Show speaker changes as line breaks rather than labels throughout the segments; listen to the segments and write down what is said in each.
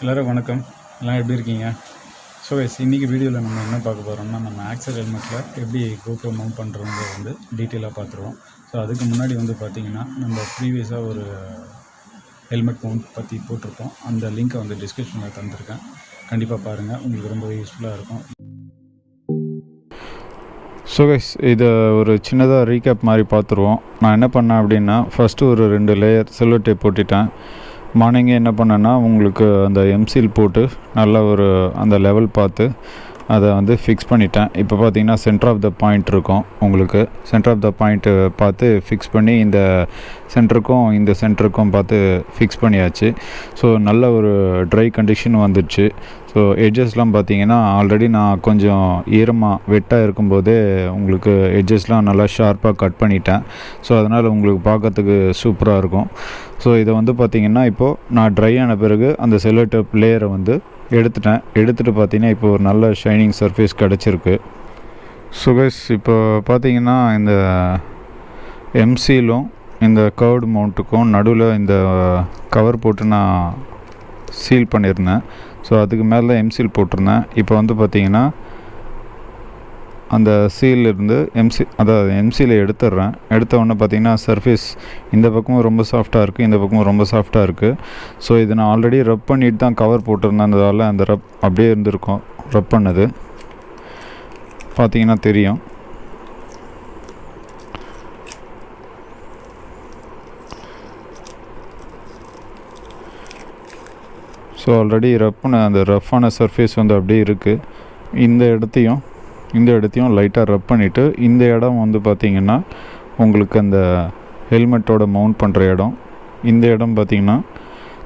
எல்லோரும் வணக்கம். எல்லாம் எப்படி இருக்கீங்க? ஸோ இன்றைக்கி வீடியோவில் நம்ம என்ன பார்க்க போகிறோம்னா, நம்ம ஆக்சர் ஹெல்மெட்டில் எப்படி GoPro மவுண்ட் பண்ணுறோங்கிறத வந்து டீட்டெயிலாக பார்த்துருவோம். ஸோ அதுக்கு முன்னாடி வந்து பார்த்திங்கன்னா, நம்ம ப்ரீவியஸாக ஒரு ஹெல்மெட் மவுண்ட் பற்றி போட்டிருப்போம். அந்த லிங்க்கை வந்து டிஸ்கிரிப்ஷனில் தந்திருக்கேன். கண்டிப்பாக பாருங்கள், உங்களுக்கு ரொம்ப யூஸ்ஃபுல்லாக இருக்கும். ஸோ இதை ஒரு சின்னதாக ரீகேப் மாதிரி பார்த்துருவோம். நான் என்ன பண்ணேன் அப்படின்னா, ஃபஸ்ட்டு ஒரு 2 லேயர் சில்வர் டேப் போட்டுட்டேன். மார்னிங்கே என்ன பண்ணேன்னா, உங்களுக்கு அந்த எம்சீல் போட்டு நல்லா ஒரு அந்த லெவல் பார்த்து அதை வந்து ஃபிக்ஸ் பண்ணிட்டேன். இப்போ பார்த்தீங்கன்னா சென்டர் ஆஃப் த பாயிண்ட் இருக்கும். உங்களுக்கு சென்டர் ஆஃப் த பாயிண்ட்டு பார்த்து ஃபிக்ஸ் பண்ணி இந்த சென்டருக்கும் பார்த்து ஃபிக்ஸ் பண்ணியாச்சு. ஸோ நல்ல ஒரு ட்ரை கண்டிஷன் வந்துடுச்சு. ஸோ எட்ஜஸ்லாம் பார்த்தீங்கன்னா ஆல்ரெடி நான் கொஞ்சம் வெட்டாக இருக்கும்போதே உங்களுக்கு எட்ஜஸ்லாம் நல்லா ஷார்ப்பாக கட் பண்ணிட்டேன். ஸோ அதனால் உங்களுக்கு பார்க்கறதுக்கு சூப்பராக இருக்கும். ஸோ இதை வந்து பார்த்திங்கன்னா, இப்போது நான் ட்ரை ஆன பிறகு அந்த செல்லோ டேப் லேயரை வந்து எடுத்துகிட்டு பார்த்தீங்கன்னா இப்போ ஒரு நல்ல ஷைனிங் சர்ஃபேஸ் கிடச்சிருக்கு. ஸோ இப்போ பார்த்தீங்கன்னா இந்த எம்சீலும் இந்த கர்வ்டு மவுண்ட்டுக்கும் நடுவில் இந்த கவர் போட்டு நான் சீல் பண்ணியிருந்தேன். ஸோ அதுக்கு மேலே எம்சீல் போட்டிருந்தேன். இப்போ வந்து பார்த்திங்கன்னா அந்த சீலிருந்து எம்சீலை எடுத்த உடனே பார்த்திங்கன்னா சர்ஃபேஸ் இந்த பக்கமும் ரொம்ப சாஃப்டாக இருக்குது, இந்த பக்கமும் ரொம்ப சாஃப்டாக இருக்குது. ஸோ இது நான் ஆல்ரெடி ரப் பண்ணிட்டு தான் கவர் போட்டிருந்தேன்றதால அந்த ரப் அப்படியே இருந்திருக்கும். ரப் பண்ணது பார்த்திங்கன்னா தெரியும். ஸோ ஆல்ரெடி அந்த ரஃப்பான சர்ஃபேஸ் வந்து அப்படியே இருக்குது. இந்த இடத்தையும் லைட்டாக ரப் பண்ணிவிட்டு, இந்த இடம் வந்து பார்த்திங்கன்னா உங்களுக்கு அந்த ஹெல்மெட்டோட மவுண்ட் பண்ணுற இடம். இந்த இடம் பார்த்திங்கன்னா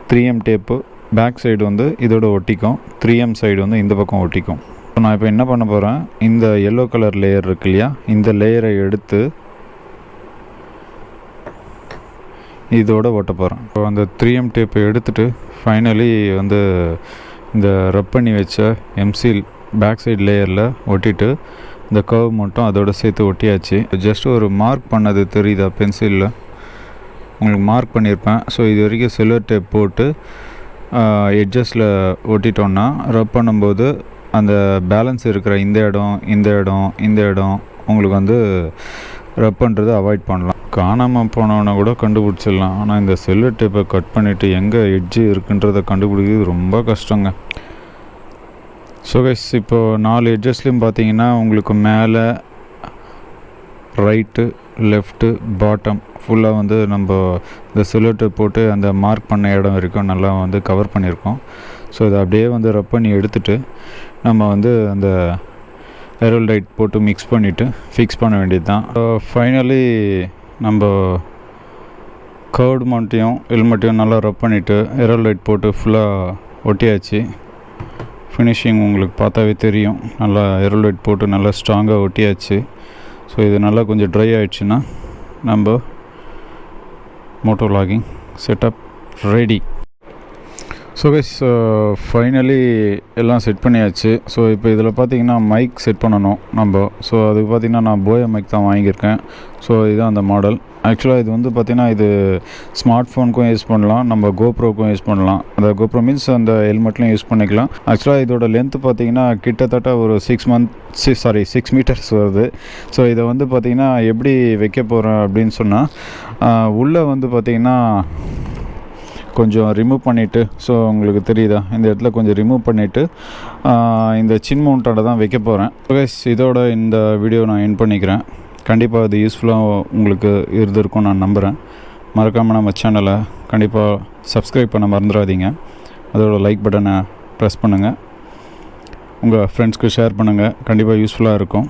3M டேப்பு பேக் சைடு வந்து இதோட ஒட்டிக்கும், 3M சைடு வந்து இந்த பக்கம் ஒட்டிக்கும். ஸோ நான் இப்போ என்ன பண்ண போகிறேன், இந்த எல்லோ கலர் லேயர் இருக்கு இல்லையா, இந்த லேயரை எடுத்து இதோட ஒட்ட போகிறேன். இப்போ அந்த 3M டேப்பை எடுத்துகிட்டு ஃபைனலி வந்து இந்த ரப் பண்ணி வச்ச எம்சீல் பேக் சைடு லேயரில் ஒட்டிட்டு இந்த கர்வ் மட்டும் அதோடு சேர்த்து ஒட்டியாச்சு. ஜஸ்ட் ஒரு மார்க் பண்ணது தெரியுதா, பென்சிலில் உங்களுக்கு மார்க் பண்ணியிருப்பேன். ஸோ இது வரைக்கும் சில்வர் டேப் போட்டு எட்ஜஸில் ஒட்டிட்டோன்னா ரப் பண்ணும்போது அந்த பேலன்ஸ் இருக்கிற இந்த இடம் உங்களுக்கு வந்து ரப் பண்ணுறது அவாய்ட் பண்ணலாம். காணாமல் போனவனை கூட கண்டுபிடிச்சிடலாம். ஆனால் இந்த சில்வர் டேப்பை கட் பண்ணிவிட்டு எங்கே எட்ஜு இருக்குன்றதை கண்டுபிடிக்கிறது ரொம்ப கஷ்டங்க. ஸோ இப்போது 4 எட்ஜஸ்லையும் பார்த்தீங்கன்னா உங்களுக்கு மேலே, ரைட்டு, லெஃப்ட்டு, பாட்டம் ஃபுல்லாக வந்து நம்ம இந்த சில்வர் டேப் போட்டு அந்த மார்க் பண்ண இடம் வரைக்கும் நல்லா வந்து கவர் பண்ணியிருக்கோம். ஸோ இதை அப்படியே வந்து ரப் பண்ணி எடுத்துகிட்டு நம்ம வந்து அந்த ஏரோல் லைட் போட்டு மிக்ஸ் பண்ணிவிட்டு ஃபிக்ஸ் பண்ண வேண்டியது தான். ஃபைனலி நம்ம கர்வ்டு மவுண்ட்டையும் ஹெல்மெட்டையும் நல்லா ரப் பண்ணிவிட்டு ஏரோல் லைட் போட்டு ஃபுல்லாக ஒட்டியாச்சு. ஃபினிஷிங் உங்களுக்கு பார்த்தாவே தெரியும். நல்லா ஏரோல் லைட் போட்டு நல்லா ஸ்ட்ராங்காக ஒட்டியாச்சு. ஸோ இது நல்லா கொஞ்சம் ட்ரை ஆகிடுச்சுன்னா நம்ம moto vlogging setup ready. So finally எல்லாம் செட் பண்ணியாச்சு. ஸோ இப்போ இதில் பார்த்திங்கன்னா மைக் செட் பண்ணணும் நம்ம. ஸோ அதுக்கு பார்த்திங்கன்னா நான் போயா மைக் தான் வாங்கியிருக்கேன். ஸோ இதுதான் அந்த மாடல். ஆக்சுவலாக இது வந்து பார்த்திங்கன்னா இது ஸ்மார்ட் ஃபோனுக்கும் யூஸ் பண்ணலாம், நம்ம கோப்ரோக்கும் யூஸ் பண்ணலாம். அந்த கோப்ரோ மீன்ஸ் அந்த ஹெல்மெட்லையும் யூஸ் பண்ணிக்கலாம். ஆக்சுவலாக இதோட லென்த்து பார்த்திங்கன்னா கிட்டத்தட்ட ஒரு 6 மீட்டர்ஸ் வருது. ஸோ இதை வந்து பார்த்திங்கன்னா எப்படி வைக்க போகிறேன் அப்படின்னு சொன்னால், உள்ளே வந்து பார்த்திங்கன்னா கொஞ்சம் ரிமூவ் பண்ணிவிட்டு, ஸோ உங்களுக்கு தெரியுதா, இந்த இடத்துல கொஞ்சம் ரிமூவ் பண்ணிவிட்டு இந்த சின் மவுண்டோட தான் வைக்க போகிறேன். இதோட இந்த வீடியோ நான் எண்ட் பண்ணிக்கிறேன். கண்டிப்பாக அது யூஸ்ஃபுல்லாக உங்களுக்கு இருந்திருக்கும் நான் நம்புகிறேன். மறக்காமல் நம்ம சேனலை கண்டிப்பாக சப்ஸ்கிரைப் பண்ண மறந்துடாதீங்க. அதோட லைக் பட்டனை ப்ரெஸ் பண்ணுங்கள், உங்கள் ஃப்ரெண்ட்ஸ்க்கு ஷேர் பண்ணுங்கள். கண்டிப்பாக யூஸ்ஃபுல்லாக இருக்கும்.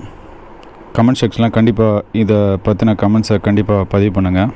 கமெண்ட் செக்ஷனில் கண்டிப்பாக இதை பற்றின கமெண்ட்ஸை கண்டிப்பாக பதிவு பண்ணுங்கள்.